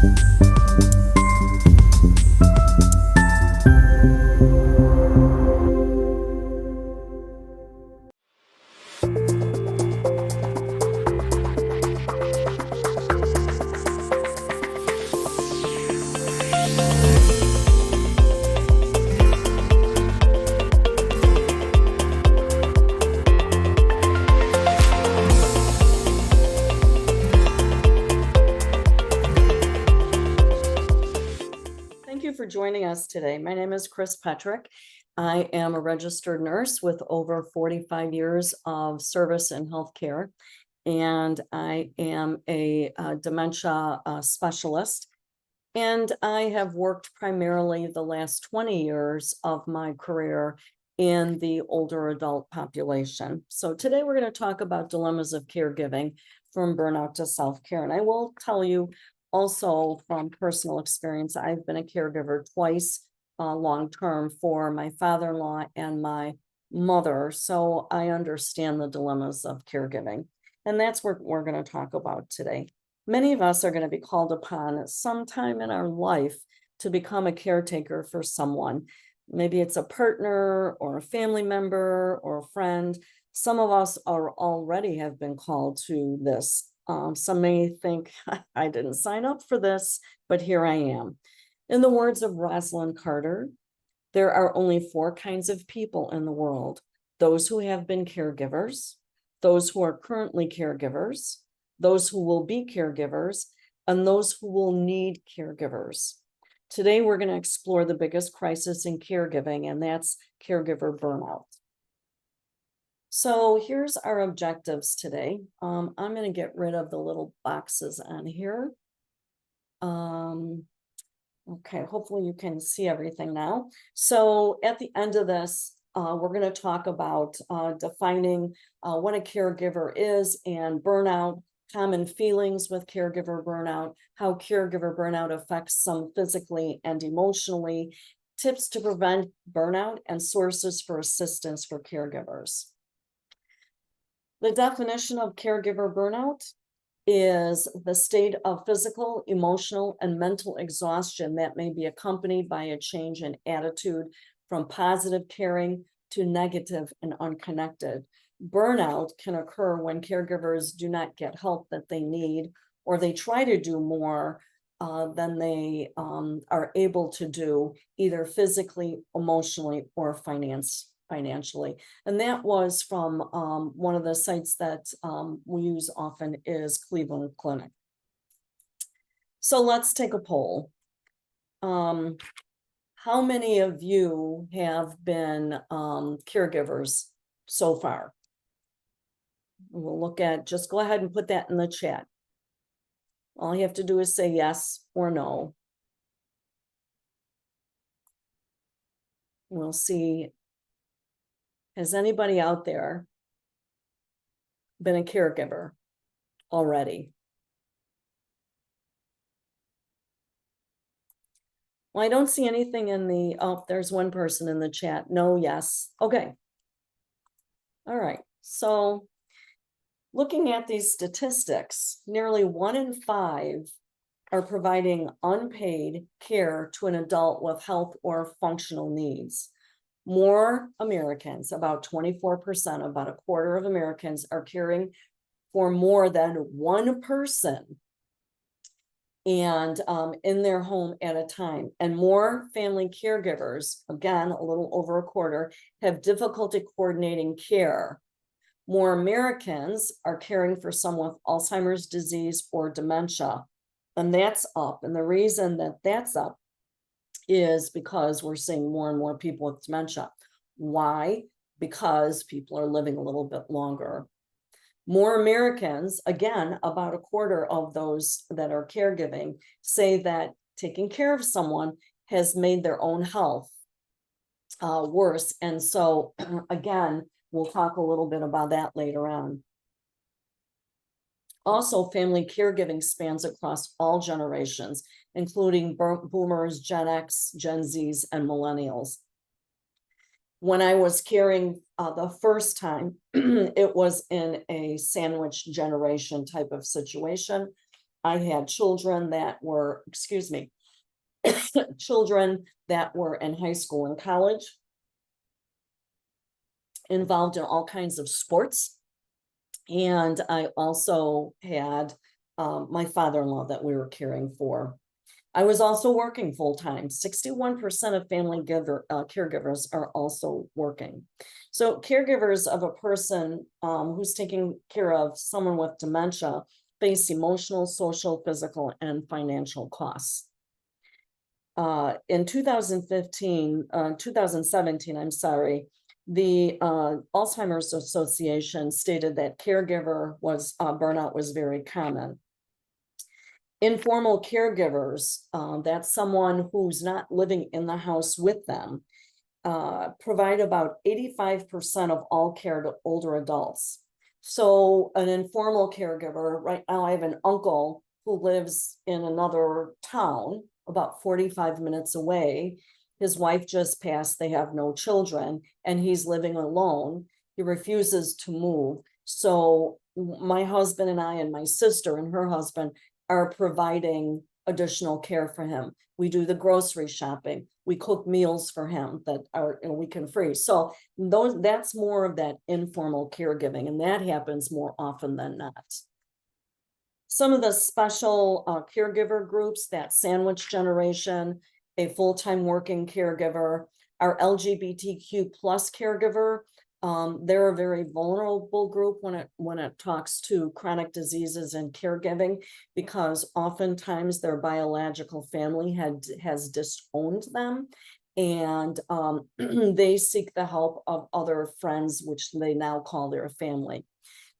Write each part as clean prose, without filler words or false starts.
Thank you for joining us today. My name is Chris Petrick. I am a registered nurse with over 45 years of service in healthcare, and I am a dementia specialist. And I have worked primarily the last 20 years of my career in the older adult population. So today we're going to talk about dilemmas of caregiving from burnout to self-care. And I will tell you also from personal experience, I've been a caregiver twice long-term for my father-in-law and my mother. So I understand the dilemmas of caregiving. And that's what we're going to talk about today. Many of us are going to be called upon sometime in our life to become a caretaker for someone. Maybe it's a partner or a family member or a friend. Some of us are already have been called to this. Some may think, I didn't sign up for this, but here I am. In the words of Rosalind Carter, there are only 4 kinds of people in the world: those who have been caregivers, those who are currently caregivers, those who will be caregivers, and those who will need caregivers. Today, we're going to explore the biggest crisis in caregiving, and that's caregiver burnout. So here's our objectives today. I'm going to get rid of the little boxes on here. Okay, hopefully you can see everything now. So at the end of this, we're going to talk about defining what a caregiver is and burnout, common feelings with caregiver burnout, how caregiver burnout affects some physically and emotionally, tips to prevent burnout, and sources for assistance for caregivers. The definition of caregiver burnout is the state of physical, emotional, and mental exhaustion that may be accompanied by a change in attitude from positive caring to negative and unconnected. Burnout can occur when caregivers do not get help that they need, or they try to do more than they are able to do, either physically, emotionally, or financially. And that was from one of the sites that we use often is Cleveland Clinic. So let's take a poll. How many of you have been caregivers so far? We'll look at, just go ahead and put that in the chat. All you have to do is say yes or no. We'll see. Has anybody out there been a caregiver already? Well, I don't see anything in the, oh, there's one person in the chat. No, yes. Okay. All right. So looking at these statistics, nearly 1 in 5 are providing unpaid care to an adult with health or functional needs. More Americans, about 24%, about a quarter of Americans, are caring for more than one person and in their home at a time. And more family caregivers, again, a little over a quarter, have difficulty coordinating care. More Americans are caring for someone with Alzheimer's disease or dementia, and that's up. And the reason that that's up is because we're seeing more and more people with dementia. Why? Because people are living a little bit longer. More Americans, again, about a quarter of those that are caregiving, say that taking care of someone has made their own health worse. And so, again, we'll talk a little bit about that later on. Also, family caregiving spans across all generations, including boomers, Gen X, Gen Zs, and millennials. When I was caring the first time, it was in a sandwich generation type of situation. I had children that were, excuse me, children that were in high school and college, involved in all kinds of sports. And I also had my father-in-law that we were caring for. I was also working full-time. 61% of caregivers are also working. So caregivers of a person who's taking care of someone with dementia face emotional, social, physical, and financial costs. In 2017, I'm sorry, the Alzheimer's Association stated that caregiver burnout was very common. Informal caregivers, that's someone who's not living in the house with them, provide about 85% of all care to older adults. So an informal caregiver, right now I have an uncle who lives in another town about 45 minutes away. His wife just passed, they have no children, and he's living alone. He refuses to move. So my husband and I and my sister and her husband are providing additional care for him. We do the grocery shopping. We cook meals for him that are we can freeze. So that's more of that informal caregiving, and that happens more often than not. Some of the special caregiver groups, that sandwich generation, a full-time working caregiver, our LGBTQ plus caregiver. They're a very vulnerable group when it talks to chronic diseases and caregiving, because oftentimes their biological family has disowned them, and they seek the help of other friends, which they now call their family.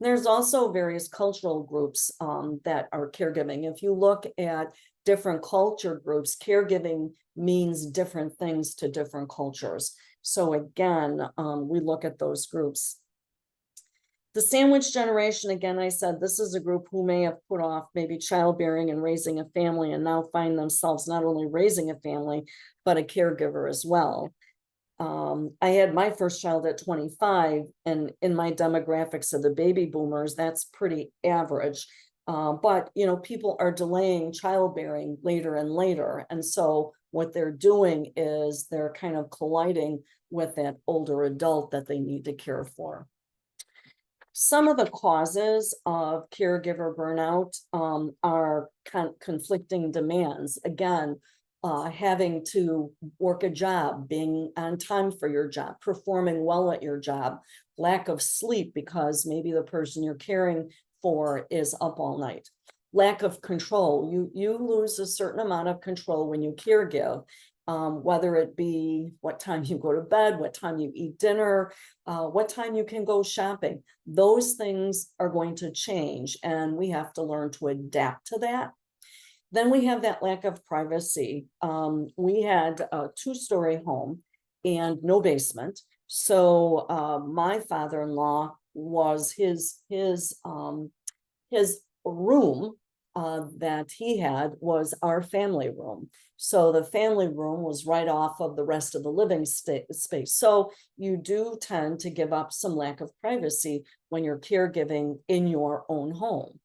There's also various cultural groups that are caregiving. If you look at different culture groups, caregiving means different things to different cultures. So again, we look at those groups. The sandwich generation, again, I said this is a group who may have put off maybe childbearing and raising a family, and now find themselves not only raising a family, but a caregiver as well. I had my first child at 25, and in my demographics of the baby boomers, that's pretty average. But people are delaying childbearing later and later. And so what they're doing is they're kind of colliding with that older adult that they need to care for. Some of the causes of caregiver burnout are conflicting demands. Again, having to work a job, being on time for your job, performing well at your job, lack of sleep because maybe the person you're caring for is up all night, lack of control. You lose a certain amount of control when you caregive, whether it be what time you go to bed, what time you eat dinner, what time you can go shopping. Those things are going to change, and we have to learn to adapt to that. Then we have that lack of privacy. We had a 2-story home and no basement. So my father-in-law was his room that he had was our family room. So the family room was right off of the rest of the living space. So you do tend to give up some lack of privacy when you're caregiving in your own home.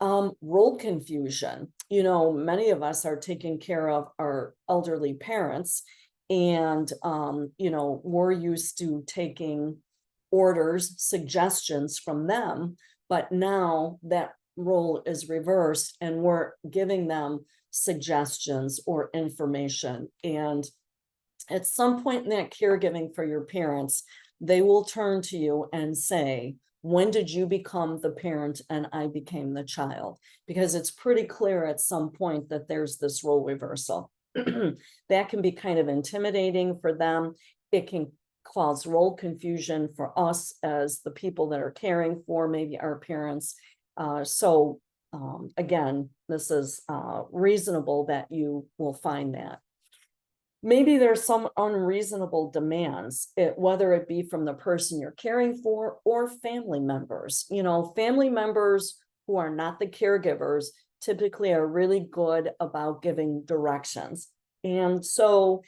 Role confusion. Many of us are taking care of our elderly parents, and we're used to taking orders, suggestions from them, but now that role is reversed and we're giving them suggestions or information. And at some point in that caregiving for your parents, they will turn to you and say, when did you become the parent and I became the child? Because it's pretty clear at some point that there's this role reversal. That can be kind of intimidating for them. It can cause role confusion for us as the people that are caring for maybe our parents. Again, this is reasonable that you will find that. Maybe there's some unreasonable demands, whether it be from the person you're caring for or family members. Family members who are not the caregivers typically are really good about giving directions. And so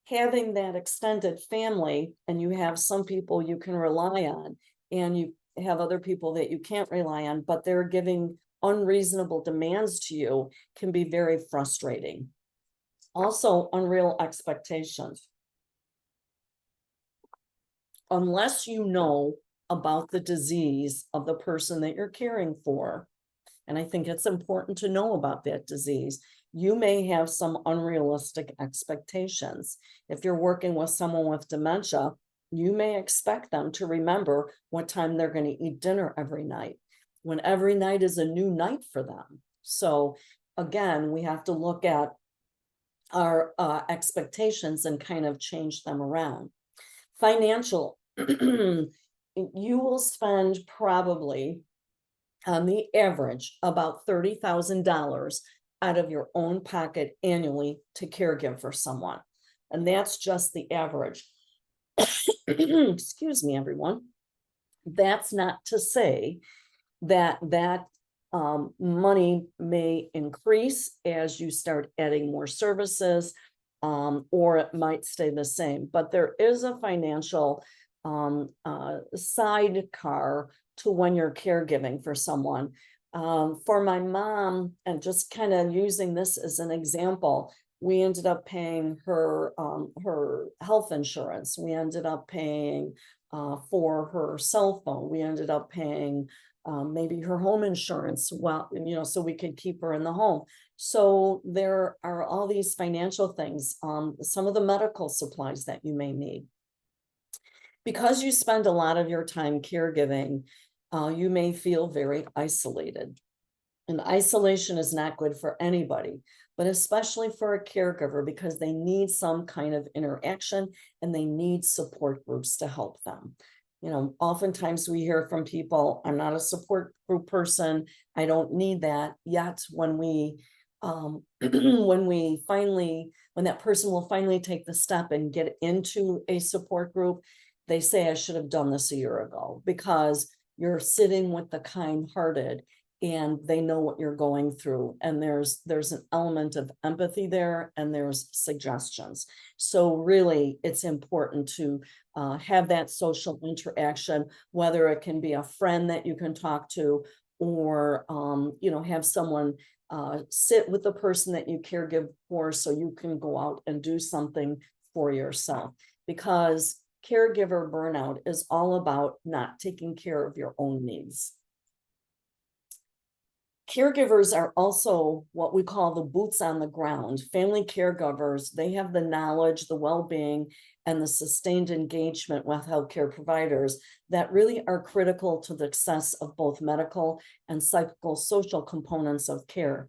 having that extended family, and you have some people you can rely on, and you have other people that you can't rely on, but they're giving unreasonable demands to you can be very frustrating. Also, unreal expectations. Unless you know about the disease of the person that you're caring for, and I think it's important to know about that disease, you may have some unrealistic expectations. If you're working with someone with dementia, you may expect them to remember what time they're going to eat dinner every night, when every night is a new night for them. So again, we have to look at our expectations and kind of change them around. Financial, you will spend probably on the average about $30,000 out of your own pocket annually to caregive for someone. And that's just the average. Excuse me, everyone. That's not to say that money may increase as you start adding more services, or it might stay the same. But there is a financial sidecar to when you're caregiving for someone. For my mom, and just kind of using this as an example, we ended up paying her health insurance. We ended up paying for her cell phone. We ended up paying maybe her home insurance, well, so we could keep her in the home. So there are all these financial things, some of the medical supplies that you may need. Because you spend a lot of your time caregiving, you may feel very isolated. And isolation is not good for anybody, but especially for a caregiver, because they need some kind of interaction and they need support groups to help them. Oftentimes we hear from people, I'm not a support group person, I don't need that. Yet when that person will finally take the step and get into a support group, they say, I should have done this a year ago, because you're sitting with the kind-hearted and they know what you're going through. And there's an element of empathy there, and there's suggestions. So really, it's important to have that social interaction, whether it can be a friend that you can talk to, or have someone sit with the person that you caregive for, so you can go out and do something for yourself. Because caregiver burnout is all about not taking care of your own needs. Caregivers are also what we call the boots on the ground. Family caregivers, they have the knowledge, the well-being, and the sustained engagement with healthcare providers that really are critical to the success of both medical and psychosocial components of care.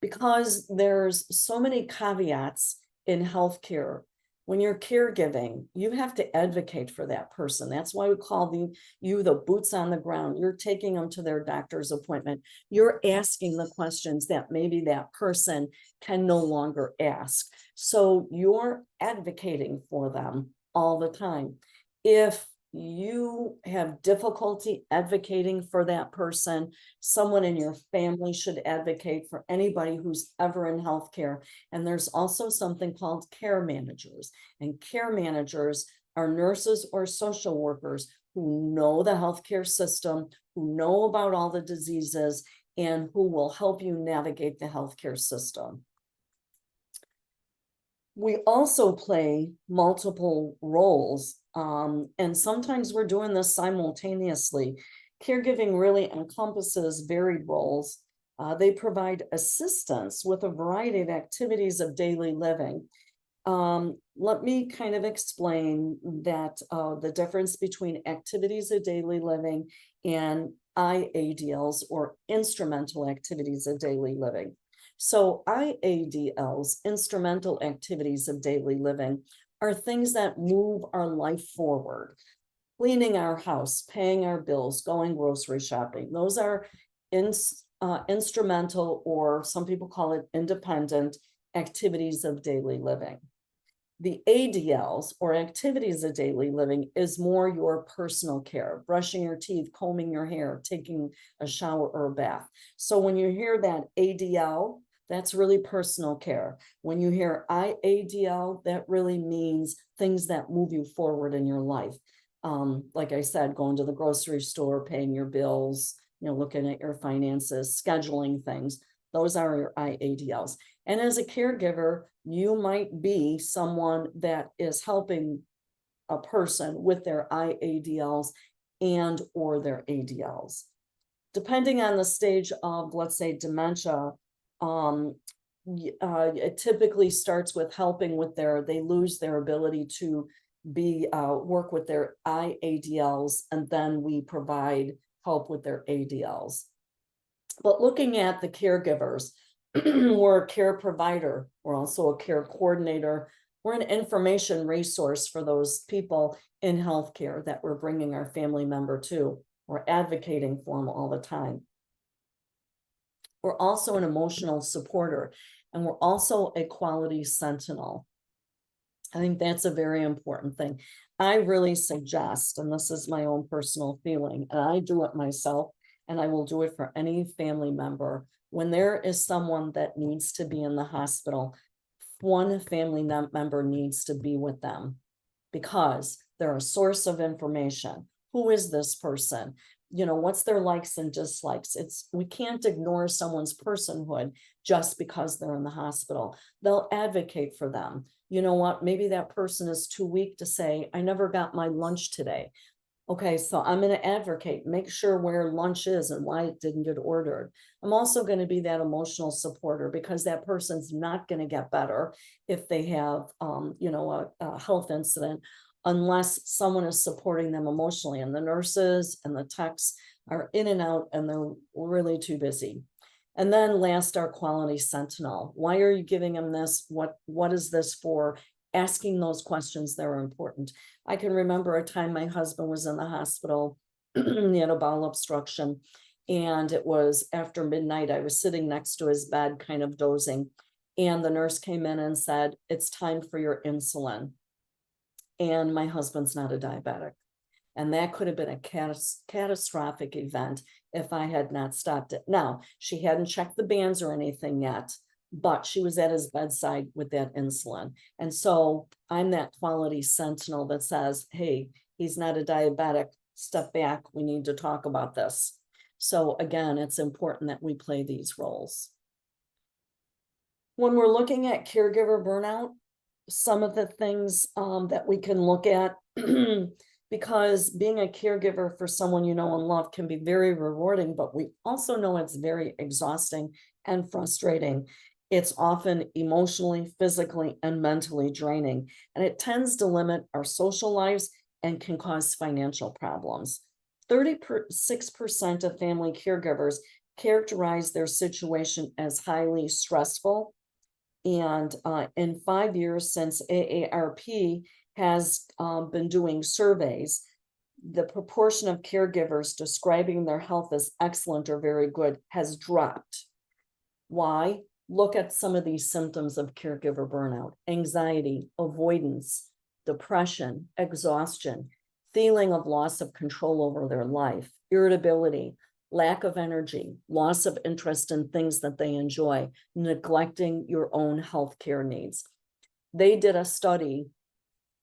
Because there's so many caveats in healthcare, when you're caregiving, you have to advocate for that person. That's why we call you the boots on the ground. You're taking them to their doctor's appointment. You're asking the questions that maybe that person can no longer ask. So you're advocating for them all the time. If you have difficulty advocating for that person, someone in your family should advocate for anybody who's ever in healthcare. And there's also something called care managers. And care managers are nurses or social workers who know the healthcare system, who know about all the diseases, and who will help you navigate the healthcare system. We also play multiple roles, and sometimes we're doing this simultaneously. Caregiving really encompasses varied roles. They provide assistance with a variety of activities of daily living. Let me kind of explain that the difference between activities of daily living and IADLs, or instrumental activities of daily living. So IADLs, instrumental activities of daily living, are things that move our life forward. Cleaning our house, paying our bills, going grocery shopping. Those are instrumental, or some people call it independent, activities of daily living. The ADLs, or activities of daily living, is more your personal care, brushing your teeth, combing your hair, taking a shower or a bath. So when you hear that ADL, that's really personal care. When you hear IADL, that really means things that move you forward in your life. Like I said, going to the grocery store, paying your bills, looking at your finances, scheduling things. Those are your IADLs. And as a caregiver, you might be someone that is helping a person with their IADLs and or their ADLs. Depending on the stage of, let's say, dementia, it typically starts with helping with they lose their ability to work with their IADLs, and then we provide help with their ADLs. But looking at the caregivers, we're a care provider, we're also a care coordinator, we're an information resource for those people in healthcare that we're bringing our family member to. We're advocating for them all the time. We're also an emotional supporter, and we're also a quality sentinel. I think that's a very important thing. I really suggest, and this is my own personal feeling, and I do it myself, and I will do it for any family member. When there is someone that needs to be in the hospital, one family member needs to be with them, because they're a source of information. Who is this person? What's their likes and dislikes? We can't ignore someone's personhood just because they're in the hospital. They'll advocate for them. You know what? Maybe that person is too weak to say, I never got my lunch today. Okay, so I'm going to advocate, make sure where lunch is and why it didn't get ordered. I'm also going to be that emotional supporter, because that person's not going to get better if they have, a health incident, unless someone is supporting them emotionally. And the nurses and the techs are in and out, and they're really too busy. And then last, our quality sentinel. Why are you giving them this? What is this for? Asking those questions that are important. I can remember a time my husband was in the hospital. He had a bowel obstruction, and it was after midnight. I was sitting next to his bed, kind of dozing, and the nurse came in and said, it's time for your insulin. And my husband's not a diabetic. And that could have been a catastrophic event if I had not stopped it. Now, she hadn't checked the bands or anything yet, but she was at his bedside with that insulin. And so I'm that quality sentinel that says, hey, he's not a diabetic, step back, we need to talk about this. So again, it's important that we play these roles. When we're looking at caregiver burnout, some of the things that we can look at, because being a caregiver for someone you know and love can be very rewarding, but we also know it's very exhausting and frustrating. It's often emotionally, physically, and mentally draining, and it tends to limit our social lives and can cause financial problems. 36% of family caregivers characterize their situation as highly stressful. And in 5 years since AARP has been doing surveys, the proportion of caregivers describing their health as excellent or very good has dropped. Why? Look at some of these symptoms of caregiver burnout: anxiety, avoidance, depression, exhaustion, feeling of loss of control over their life, irritability, lack of energy, loss of interest in things that they enjoy, neglecting your own healthcare needs. They did a study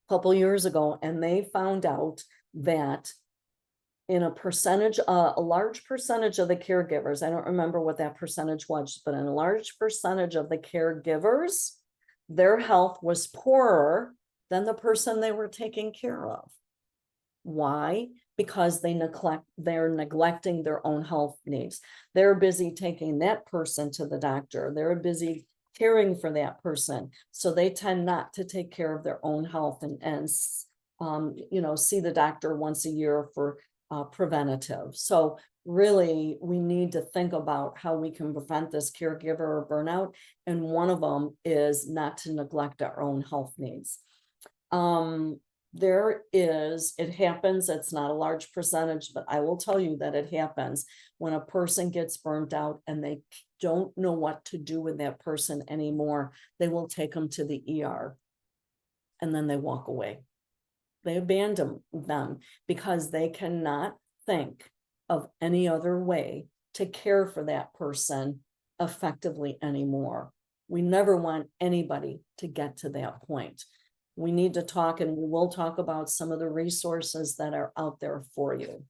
a couple years ago, and they found out that in a large percentage of the caregivers, I don't remember what that percentage was, but in a large percentage of the caregivers, their health was poorer than the person they were taking care of. Why? Because they're neglecting their own health needs. They're busy taking that person to the doctor. They're busy caring for that person. So they tend not to take care of their own health and see the doctor once a year for preventative. So really, we need to think about how we can prevent this caregiver burnout. And one of them is not to neglect our own health needs. It happens, it's not a large percentage, but I will tell you that it happens when a person gets burnt out and they don't know what to do with that person anymore. They will take them to the ER, and then they walk away. They abandon them because they cannot think of any other way to care for that person effectively anymore. We never want anybody to get to that point. We need to talk, and we will talk about some of the resources that are out there for you.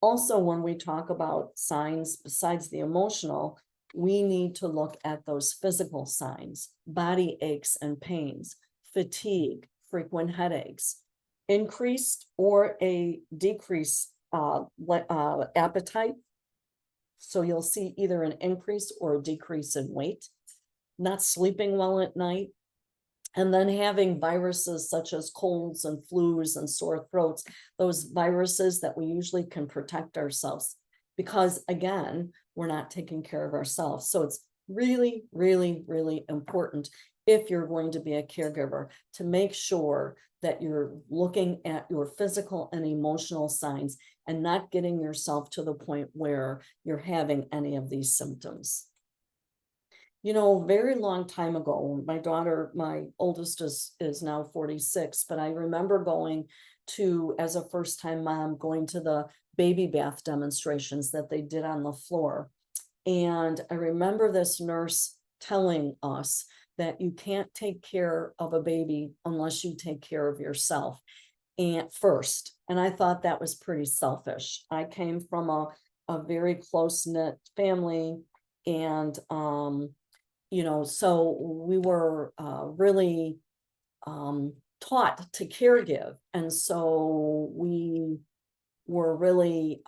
Also, when we talk about signs besides the emotional, we need to look at those physical signs: body aches and pains, fatigue, frequent headaches, increased or a decreased appetite. So you'll see either an increase or a decrease in weight, not sleeping well at night, and then having viruses such as colds and flus and sore throats, those viruses that we usually can protect ourselves, because again, we're not taking care of ourselves. So it's really, really, really important, if you're going to be a caregiver, to make sure that you're looking at your physical and emotional signs and not getting yourself to the point where you're having any of these symptoms. You know, very long time ago, my daughter, my oldest is now 46, but I remember going to, as a first-time mom, going to the baby bath demonstrations that they did on the floor. And I remember this nurse telling us that you can't take care of a baby unless you take care of yourself and first. And I thought that was pretty selfish. I came from a very close-knit family, and you know, so we were really taught to caregive. And so we were really,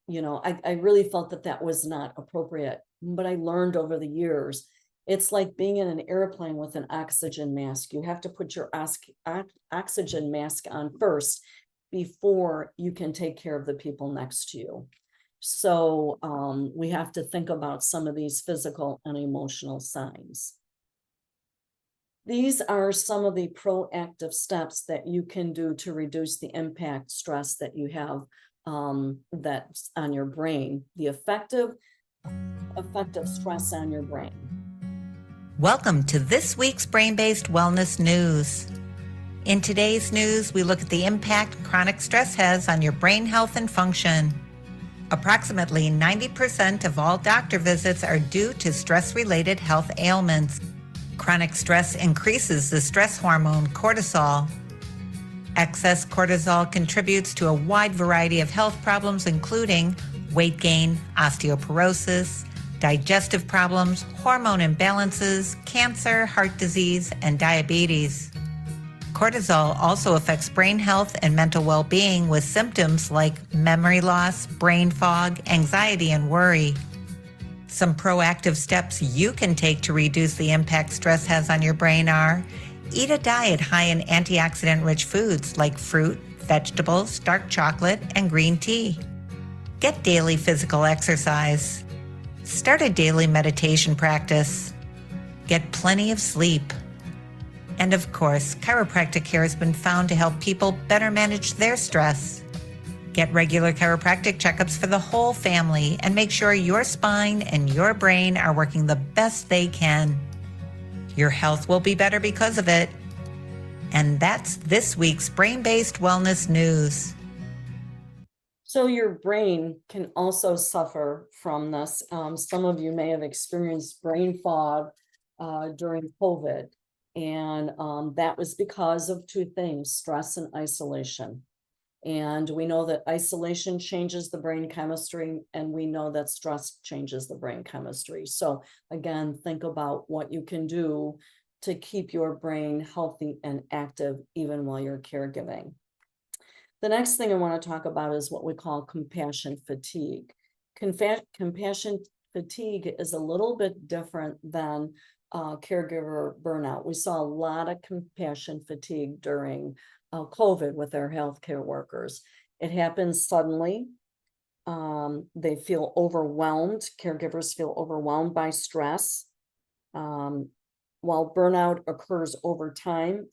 you know, I really felt that that was not appropriate. But I learned over the years, it's like being in an airplane with an oxygen mask. You have to put your oxygen mask on first before you can take care of the people next to you. So we have to think about some of these physical and emotional signs. These are some of the proactive steps that you can do to reduce the impact stress that you have that's on your brain, the effective stress on your brain. Welcome to this week's Brain-Based Wellness News. In today's news, we look at the impact chronic stress has on your brain health and function. Approximately 90% of all doctor visits are due to stress-related health ailments. Chronic stress increases the stress hormone cortisol. Excess cortisol contributes to a wide variety of health problems, including weight gain, osteoporosis, digestive problems, hormone imbalances, cancer, heart disease, and diabetes. Cortisol also affects brain health and mental well-being with symptoms like memory loss, brain fog, anxiety, and worry. Some proactive steps you can take to reduce the impact stress has on your brain are: eat a diet high in antioxidant-rich foods like fruit, vegetables, dark chocolate, and green tea. Get daily physical exercise. Start a daily meditation practice. Get plenty of sleep. And of course, chiropractic care has been found to help people better manage their stress. Get regular chiropractic checkups for the whole family and make sure your spine and your brain are working the best they can. Your health will be better because of it. And that's this week's Brain-Based Wellness News. So your brain can also suffer from this. Some of you may have experienced brain fog during COVID. And that was because of two things: stress and isolation. And we know that isolation changes the brain chemistry, and we know that stress changes the brain chemistry. So again, think about what you can do to keep your brain healthy and active even while you're caregiving. The next thing I want to talk about is what we call compassion fatigue. Compassion fatigue is a little bit different than caregiver burnout. We saw a lot of compassion fatigue during COVID with our healthcare workers. It happens suddenly. They feel overwhelmed. Caregivers feel overwhelmed by stress. While burnout occurs over time,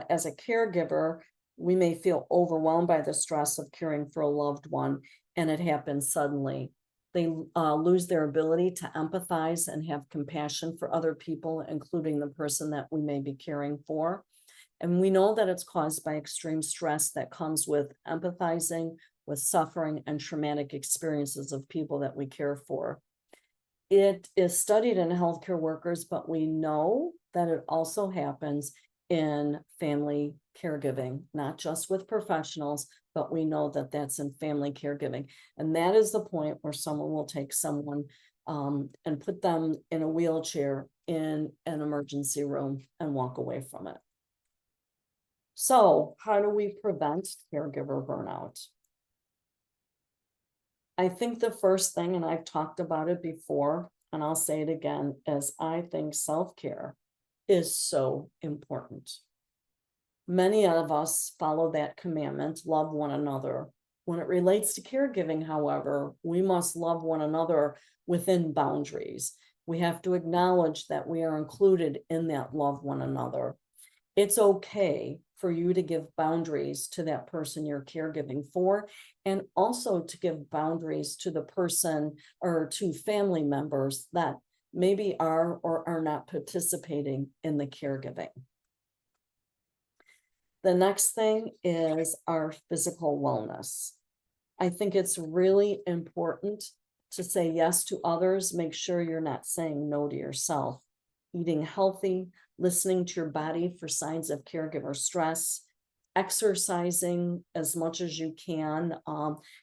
as a caregiver, we may feel overwhelmed by the stress of caring for a loved one, and it happens suddenly. They lose their ability to empathize and have compassion for other people, including the person that we may be caring for. And we know that it's caused by extreme stress that comes with empathizing with suffering and traumatic experiences of people that we care for. It is studied in healthcare workers, but we know that it also happens in family caregiving, not just with professionals, but we know that that's in family caregiving. And that is the point where someone will take someone and put them in a wheelchair in an emergency room and walk away from it. So how do we prevent caregiver burnout? I think the first thing, and I've talked about it before, and I'll say it again, is I think self-care is so important. Many of us follow that commandment, love one another. When it relates to caregiving, however, we must love one another within boundaries. We have to acknowledge that we are included in that love one another. It's okay for you to give boundaries to that person you're caregiving for, and also to give boundaries to the person or to family members that maybe are or are not participating in the caregiving. The next thing is our physical wellness. I think it's really important to say yes to others. Make sure you're not saying no to yourself. Eating healthy, listening to your body for signs of caregiver stress, exercising as much as you can.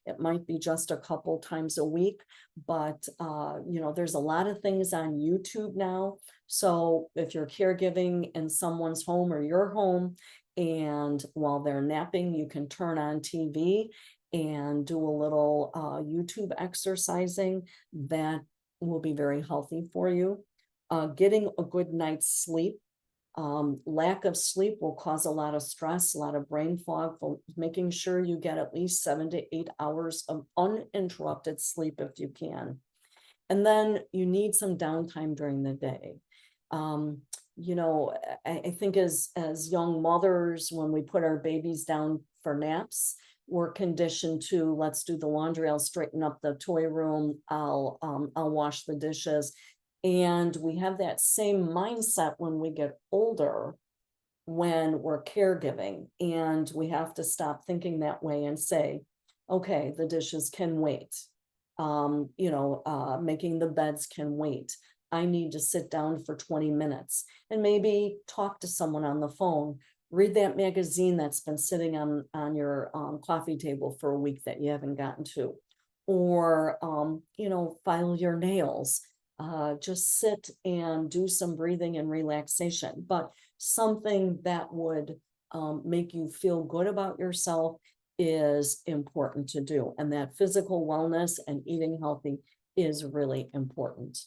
It might be just a couple times a week, but there's a lot of things on YouTube now. So if you're caregiving in someone's home or your home, and while they're napping, you can turn on TV and do a little YouTube exercising. That will be very healthy for you. Getting a good night's sleep. Lack of sleep will cause a lot of stress, a lot of brain fog. Making sure you get at least 7 to 8 hours of uninterrupted sleep if you can. And then you need some downtime during the day. I think as young mothers, when we put our babies down for naps, we're conditioned to, let's do the laundry, I'll straighten up the toy room, I'll wash the dishes. And we have that same mindset when we get older, when we're caregiving, and we have to stop thinking that way and say, okay, the dishes can wait. Making the beds can wait. I need to sit down for 20 minutes and maybe talk to someone on the phone, read that magazine that's been sitting on your coffee table for a week that you haven't gotten to, or, file your nails. Just sit and do some breathing and relaxation, but something that would make you feel good about yourself is important to do. And that physical wellness and eating healthy is really important.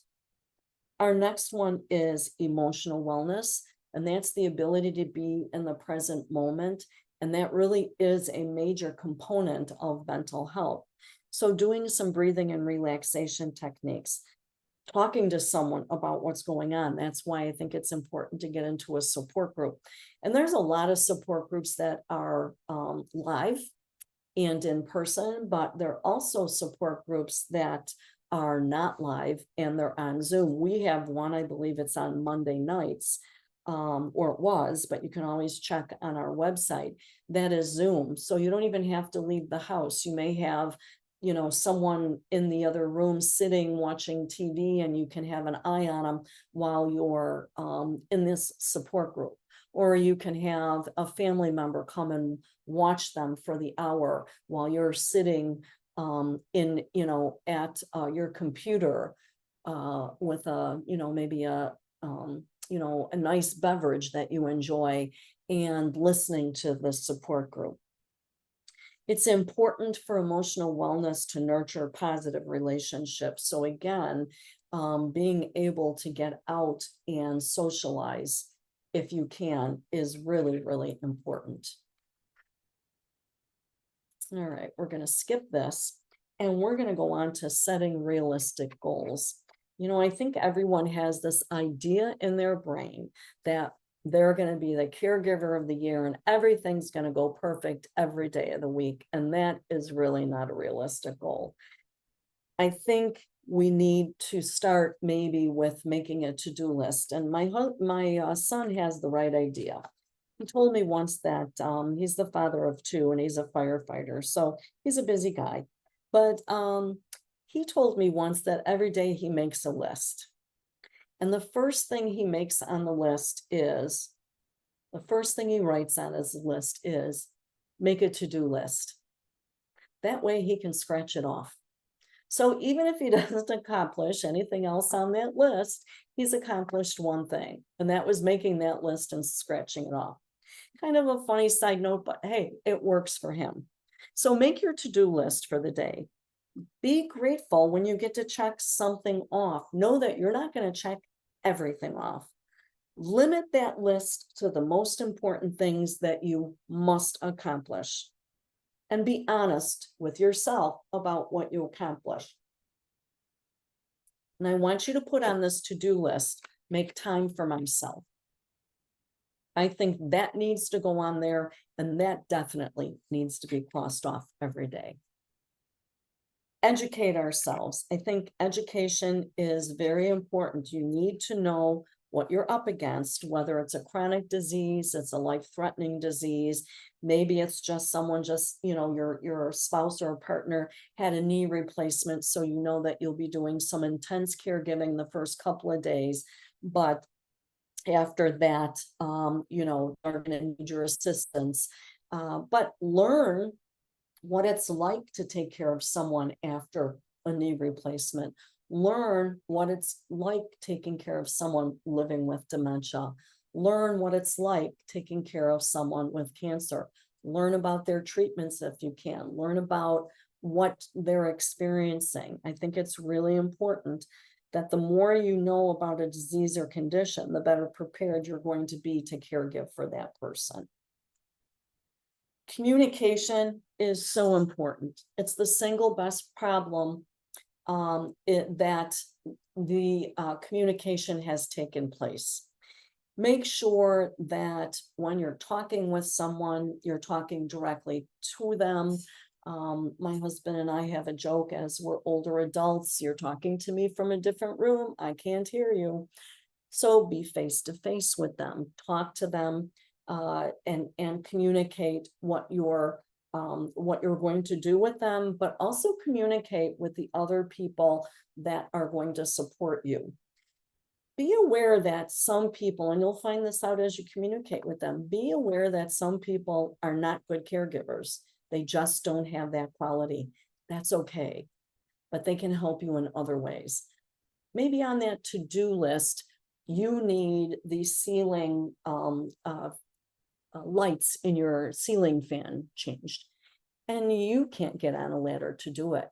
Our next one is emotional wellness, and that's the ability to be in the present moment. And that really is a major component of mental health. So doing some breathing and relaxation techniques, talking to someone about what's going on. That's why I think it's important to get into a support group. And there's a lot of support groups that are live and in person, but there are also support groups that are not live and they're on Zoom. We have one, I believe it's on Monday nights, or it was, but you can always check on our website. That is Zoom. So you don't even have to leave the house. You may have someone in the other room sitting watching TV, and you can have an eye on them while you're in this support group. Or you can have a family member come and watch them for the hour while you're sitting at your computer with maybe a nice beverage that you enjoy, and listening to the support group. It's important for emotional wellness to nurture positive relationships. So again, being able to get out and socialize, if you can, is really, really important. All right, we're going to skip this and we're going to go on to setting realistic goals. I think everyone has this idea in their brain that they're going to be the caregiver of the year and everything's going to go perfect every day of the week. And that is really not a realistic goal. I think we need to start maybe with making a to-do list. And my son has the right idea. He told me once that he's the father of 2 and he's a firefighter, so he's a busy guy. But he told me once that every day he makes a list. And the first thing he makes on the list is The first thing he writes on his list is make a to-do list. That way he can scratch it off. So even if he doesn't accomplish anything else on that list, he's accomplished one thing, and that was making that list and scratching it off. Kind of a funny side note, but hey, it works for him. So make your to-do list for the day. Be grateful when you get to check something off. Know that you're not going to check everything off. Limit that list to the most important things that you must accomplish. And be honest with yourself about what you accomplish. And I want you to put on this to-do list, make time for myself. I think that needs to go on there, and that definitely needs to be crossed off every day. Educate ourselves. I think education is very important. You need to know what you're up against, whether it's a chronic disease, it's a life-threatening disease, maybe it's just someone your spouse or partner had a knee replacement, so you know that you'll be doing some intense caregiving the first couple of days, but after that, they're going to need your assistance. But learn what it's like to take care of someone after a knee replacement. Learn what it's like taking care of someone living with dementia. Learn what it's like taking care of someone with cancer. Learn about their treatments if you can. Learn about what they're experiencing. I think it's really important that the more you know about a disease or condition, the better prepared you're going to be to caregive for that person. Communication is so important. It's the single best problem that the communication has taken place. Make sure that when you're talking with someone, you're talking directly to them. My husband and I have a joke: as we're older adults, you're talking to me from a different room, I can't hear you. So be face to face with them, talk to them, and communicate what you're going to do with them, but also communicate with the other people that are going to support you. Be aware that some people, and you'll find this out as you communicate with them, be aware that some people are not good caregivers. They just don't have that quality. That's okay, but they can help you in other ways. Maybe on that to-do list, you need the ceiling lights in your ceiling fan changed, and you can't get on a ladder to do it.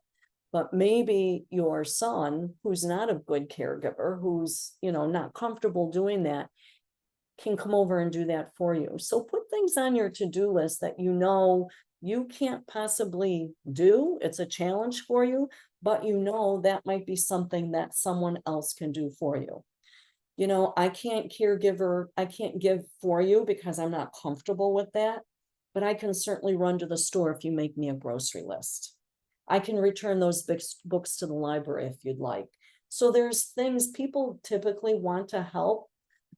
But maybe your son, who's not a good caregiver, who's not comfortable doing that, can come over and do that for you. So put things on your to-do list that you can't possibly do. It's a challenge for you, but that might be something that someone else can do for you. I can't give for you because I'm not comfortable with that, but I can certainly run to the store if you make me a grocery list. I can return those books to the library if you'd like. So there's things people typically want to help.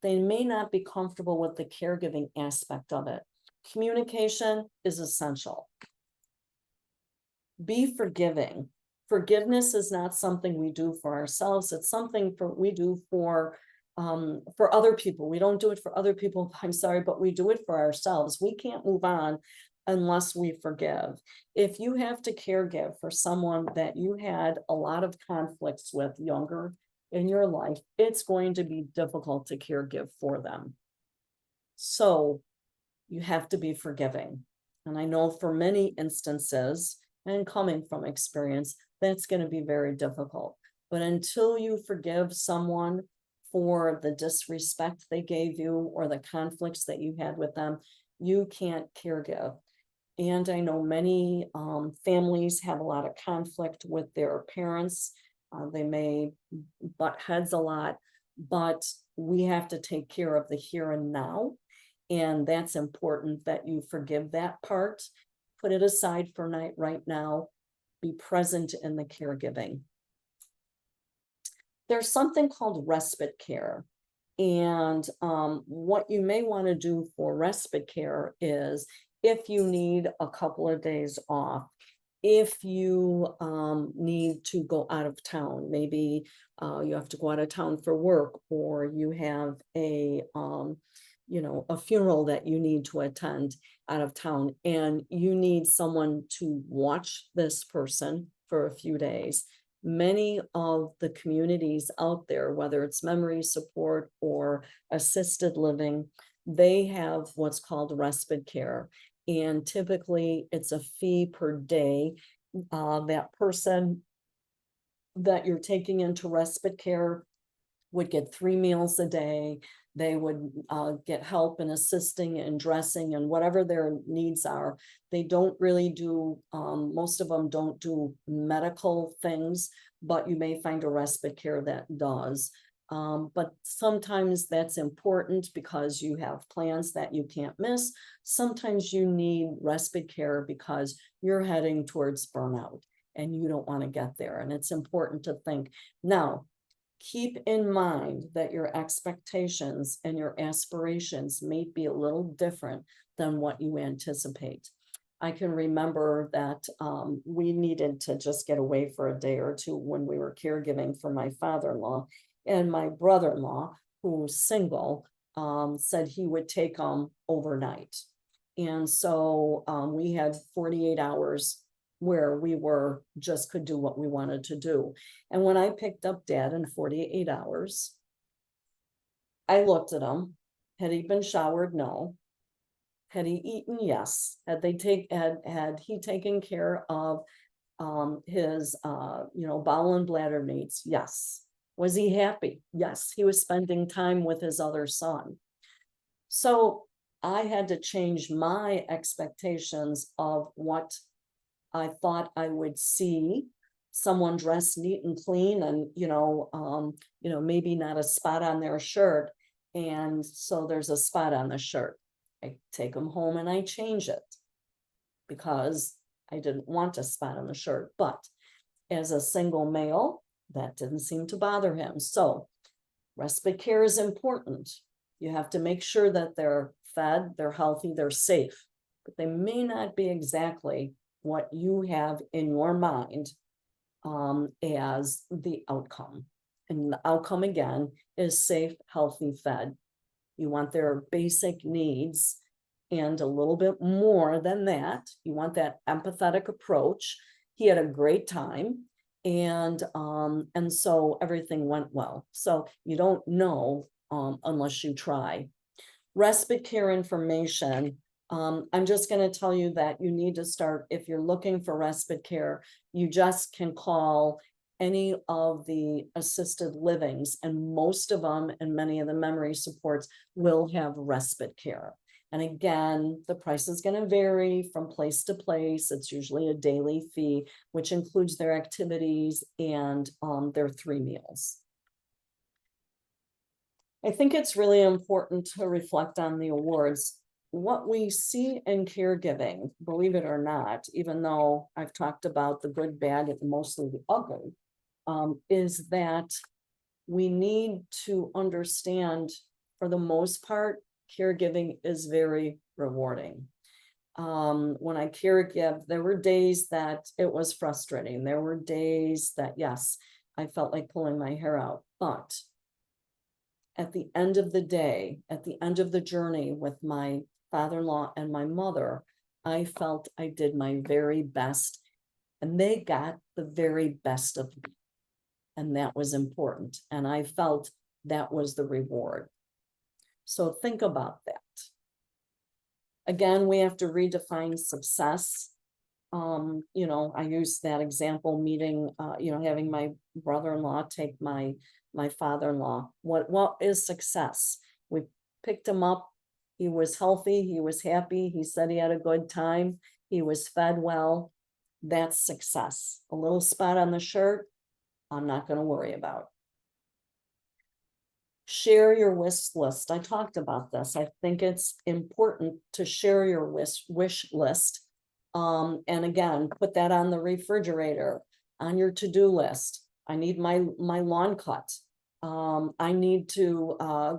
They may not be comfortable with the caregiving aspect of it. Communication is essential. Be forgiving. Forgiveness is not something we do for ourselves. It's something we do for other people. We don't do it for other people, I'm sorry, but we do it for ourselves. We can't move on unless we forgive. If you have to caregive for someone that you had a lot of conflicts with younger in your life, it's going to be difficult to caregive for them. So you have to be forgiving. And I know for many instances, and coming from experience, that's going to be very difficult. But until you forgive someone for the disrespect they gave you or the conflicts that you had with them, you can't caregive. And I know many families have a lot of conflict with their parents. They may butt heads a lot, but we have to take care of the here and now. And that's important that you forgive that part, put it aside for right now, be present in the caregiving. There's something called respite care. And what you may want to do for respite care is, if you need a couple of days off, if you need to go out of town, maybe you have to go out of town for work, or you have a funeral that you need to attend out of town, and you need someone to watch this person for a few days. Many of the communities out there, whether it's memory support or assisted living, they have what's called respite care. And typically it's a fee per day. That person that you're taking into respite care would get 3 meals a day. They would get help in assisting and dressing and whatever their needs are. They don't really do, most of them don't do medical things, but you may find a respite care that does. But sometimes that's important because you have plans that you can't miss. Sometimes you need respite care because you're heading towards burnout and you don't want to get there. And it's important to think. Now, keep in mind that your expectations and your aspirations may be a little different than what you anticipate. I can remember that we needed to just get away for a day or two when we were caregiving for my father-in-law, and my brother-in-law, who's single, said he would take them overnight. And so we had 48 hours where we were just could do what we wanted to do. And when I picked up Dad in 48 hours, I looked at him. Had he been showered? No. Had he eaten? Yes. Had he taken care of his bowel and bladder needs? Yes. Was he happy? Yes. He was spending time with his other son. So I had to change my expectations of what I thought I would see someone dressed neat and clean and, maybe not a spot on their shirt. And so there's a spot on the shirt. I take them home and I change it because I didn't want a spot on the shirt. But as a single male, that didn't seem to bother him. So respite care is important. You have to make sure that they're fed, they're healthy, they're safe, but they may not be exactly what you have in your mind as the outcome. And the outcome, again, is safe, healthy, fed. You want their basic needs and a little bit more than that. You want that empathetic approach. He had a great time, and so everything went well. So you don't know unless you try. Respite care information. I'm just going to tell you that you need to start, if you're looking for respite care, you just can call any of the assisted livings, and most of them and many of the memory supports will have respite care. And again, the price is going to vary from place to place. It's usually a daily fee, which includes their activities and their 3 meals. I think it's really important to reflect on the awards. What we see in caregiving, believe it or not, even though I've talked about the good, bad, and mostly the ugly, is that we need to understand, for the most part, caregiving is very rewarding. When I caregive, there were days that it was frustrating. There were days that, yes, I felt like pulling my hair out, but at the end of the day, at the end of the journey with my father-in-law and my mother, I felt I did my very best, and they got the very best of me. And that was important. And I felt that was the reward. So think about that. Again, we have to redefine success. I used that example meeting, having my brother-in-law take my father-in-law. What is success? We picked him up. He was healthy. He was happy. He said he had a good time. He was fed well. That's success. A little spot on the shirt, I'm not going to worry about. Share your wish list. I talked about this. I think it's important to share your wish list. And again, put that on the refrigerator, on your to-do list. I need my lawn cut. I need to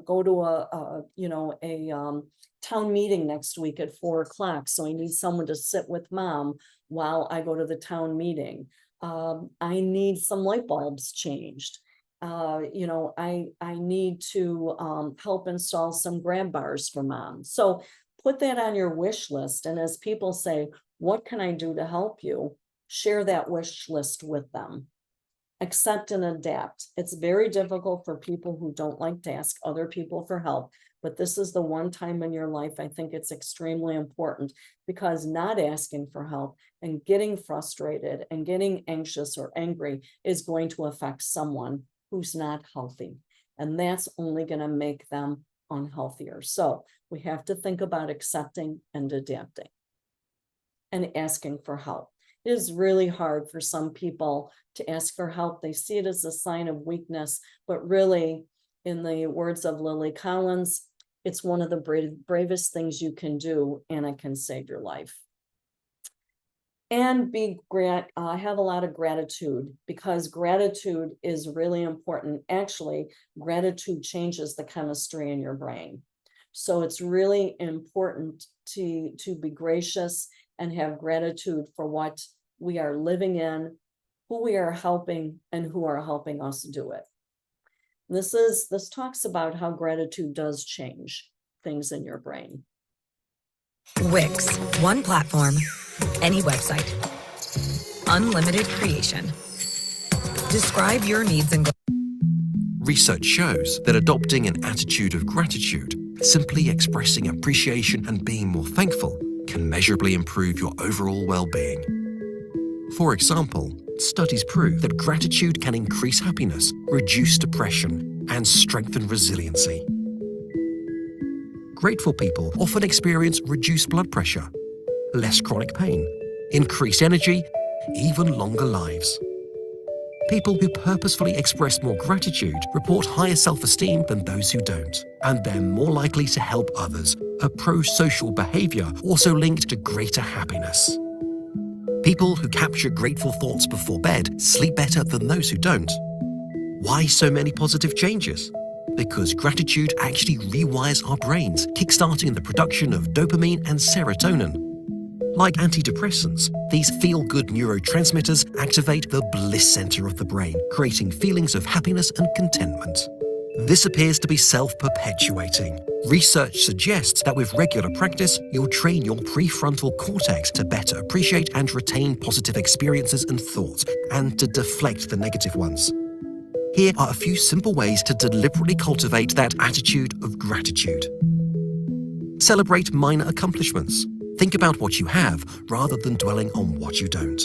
go to a town meeting next week at 4:00. So I need someone to sit with Mom while I go to the town meeting. I need some light bulbs changed. I need to help install some grab bars for mom. So put that on your wish list. And as people say, what can I do to help you? Share that wish list with them. Accept and adapt. It's very difficult for people who don't like to ask other people for help, but this is the one time in your life I think it's extremely important, because not asking for help and getting frustrated and getting anxious or angry is going to affect someone who's not healthy, and that's only going to make them unhealthier. So we have to think about accepting and adapting and asking for help. It is really hard for some people to ask for help. They see it as a sign of weakness, but really, in the words of Lily Collins, it's one of the bravest things you can do, and it can save your life. And have a lot of gratitude, because gratitude is really important. Actually, gratitude changes the chemistry in your brain. So it's really important to be gracious and have gratitude for what we are living in, who we are helping, and who are helping us do it. This talks about how gratitude does change things in your brain. Wix, one platform, any website, unlimited creation. Describe your needs and goals. Research shows that adopting an attitude of gratitude, simply expressing appreciation and being more thankful, can measurably improve your overall well-being. For example, studies prove that gratitude can increase happiness, reduce depression, and strengthen resiliency. Grateful people often experience reduced blood pressure, less chronic pain, increased energy, even longer lives. People who purposefully express more gratitude report higher self-esteem than those who don't, and they're more likely to help others, a pro-social behavior also linked to greater happiness. People who capture grateful thoughts before bed sleep better than those who don't. Why so many positive changes? Because gratitude actually rewires our brains, kickstarting the production of dopamine and serotonin. Like antidepressants, these feel-good neurotransmitters activate the bliss center of the brain, creating feelings of happiness and contentment. This appears to be self-perpetuating. Research suggests that with regular practice, you'll train your prefrontal cortex to better appreciate and retain positive experiences and thoughts, and to deflect the negative ones. Here are a few simple ways to deliberately cultivate that attitude of gratitude. Celebrate minor accomplishments. Think about what you have rather than dwelling on what you don't.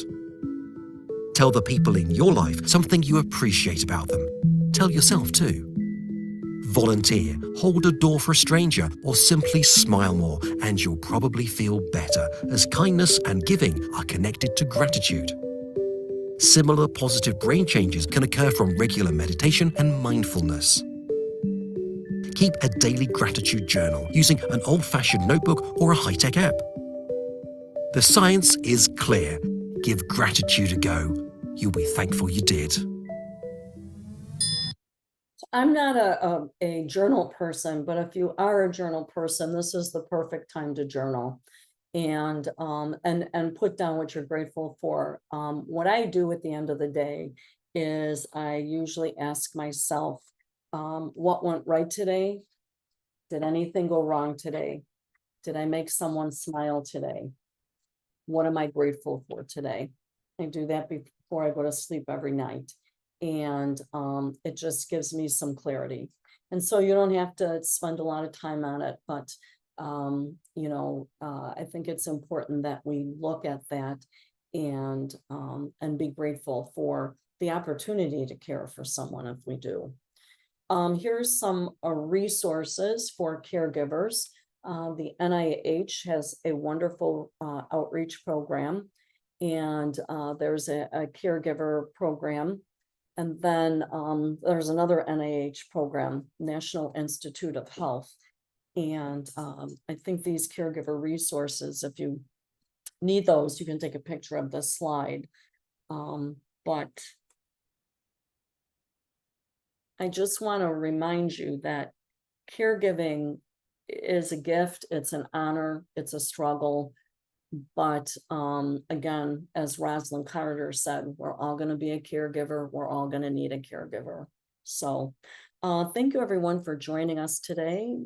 Tell the people in your life something you appreciate about them. Tell yourself too. Volunteer, hold a door for a stranger, or simply smile more, and you'll probably feel better, as kindness and giving are connected to gratitude. Similar positive brain changes can occur from regular meditation and mindfulness. Keep a daily gratitude journal using an old-fashioned notebook or a high-tech app. The science is clear. Give gratitude a go. You'll be thankful you did. I'm not a journal person, but if you are a journal person, this is the perfect time to journal and put down what you're grateful for. What I do at the end of the day is I usually ask myself, what went right today? Did anything go wrong today? Did I make someone smile today? What am I grateful for today? I do that before I go to sleep every night. And it just gives me some clarity. And so you don't have to spend a lot of time on it, but I think it's important that we look at that and be grateful for the opportunity to care for someone if we do. Here's some resources for caregivers. The NIH has a wonderful outreach program, and there's a caregiver program. And then there's another NIH program, National Institute of Health. And I think these caregiver resources, if you need those, you can take a picture of this slide. But I just want to remind you that caregiving is a gift, it's an honor, it's a struggle. But again, as Rosalind Carter said, we're all going to be a caregiver. We're all going to need a caregiver. So thank you everyone for joining us today.